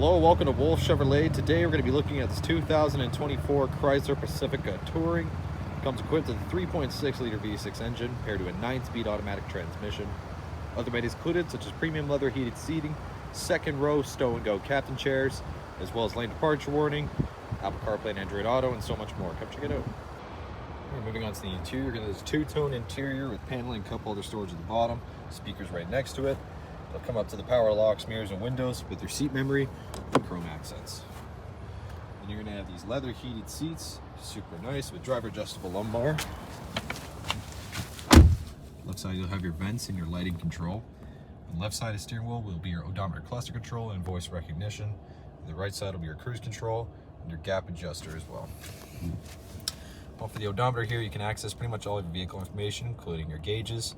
Hello, welcome to Wolfe Chevrolet. Today we're going to be looking at this 2024 Chrysler Pacifica Touring. It comes equipped with a 3.6 liter V6 engine paired to a 9-speed automatic transmission. Other amenities included such as premium leather heated seating, second row stow and go captain chairs, as well as lane departure warning, Apple CarPlay and Android Auto, and so much more. Come check it out. We're moving on to the interior. There's a two-tone interior with paneling, cup holder storage at the bottom, speakers right next to it. They'll come up to the power locks, mirrors, and windows with your seat memory and chrome accents. And you're going to have these leather heated seats, super nice, with driver adjustable lumbar. Left side you'll have your vents and your lighting control. On the left side of the steering wheel will be your odometer cluster control and voice recognition. On the right side will be your cruise control and your gap adjuster as well. Well, for the odometer here, you can access pretty much all of your vehicle information, including your gauges,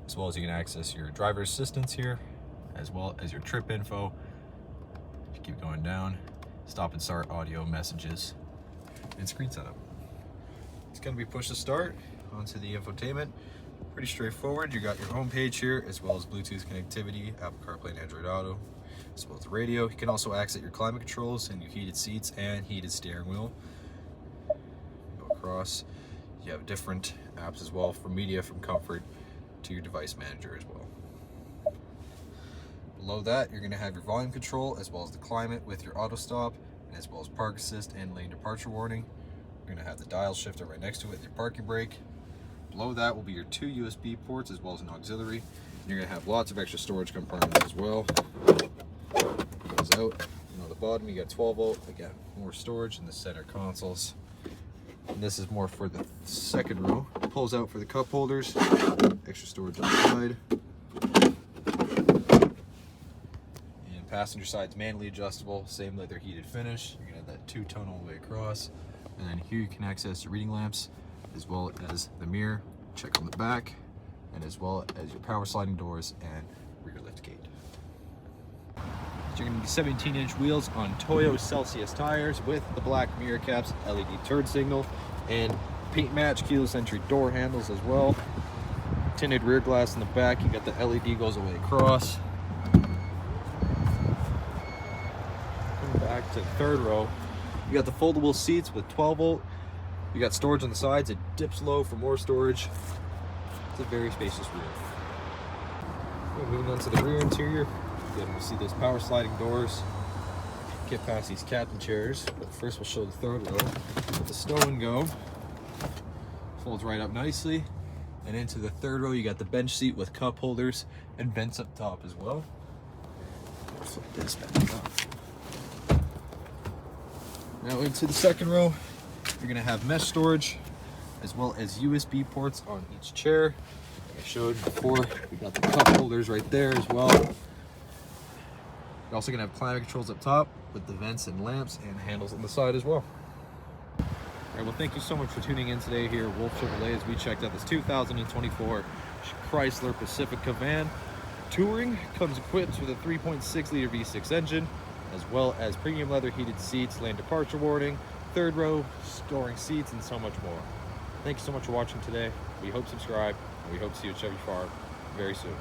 as well as you can access your driver assistance here, as well as your trip info. If you keep going down, stop and start audio messages and screen setup. It's going to be push to start onto the infotainment. Pretty straightforward. You got your home page here, as well as Bluetooth connectivity, Apple CarPlay and Android Auto, as well as radio. You can also access your climate controls and your heated seats and heated steering wheel. Go across. You have different apps as well, from media, from comfort to your device manager as well. Below that, you're going to have your volume control, as well as the climate with your auto stop, and as well as park assist and lane departure warning. You're going to have the dial shifter right next to it, your parking brake. Below that will be your 2 USB ports, as well as an auxiliary. And you're going to have lots of extra storage compartments as well. Goes out. And on the bottom, you got 12 volt. Again, more storage in the center consoles. And this is more for the second row. It pulls out for the cup holders. Extra storage on the side. And passenger side's manually adjustable. Same leather heated finish. You're going to have that two-tone all the way across. And then here you can access your reading lamps, as well as the mirror, check on the back, and as well as your power sliding doors and rear liftgate. So you're going to be 17-inch wheels on Toyo Celsius tires with the black mirror caps, LED turn signal, and paint match keyless entry door handles as well. Tinted rear glass in the back. You got the LED goes all the way across. Coming back to the third row, you got the foldable seats with 12 volt. You got storage on the sides. It dips low for more storage. It's a very spacious rear. Moving on to the rear interior. Again, we see those power sliding doors. Get past these captain chairs, but first we'll show the third row. The stow and go folds right up nicely, and into the third row you got the bench seat with cup holders and vents up top as well. Flip this back up. Now into the second row, you're gonna have mesh storage, as well as USB ports on each chair. Like I showed before, we got the cup holders right there as well. You're also going to have climate controls up top with the vents and lamps and handles on the side as well. All right, well, thank you so much for tuning in today here at Wolfe Chevrolet as we checked out this 2024 Chrysler Pacifica van. Touring comes equipped with a 3.6 liter V6 engine, as well as premium leather heated seats, lane departure warning, third row storing seats, and so much more. Thank you so much for watching today. We hope you subscribe, and we hope to see you at Chevy Farm very soon.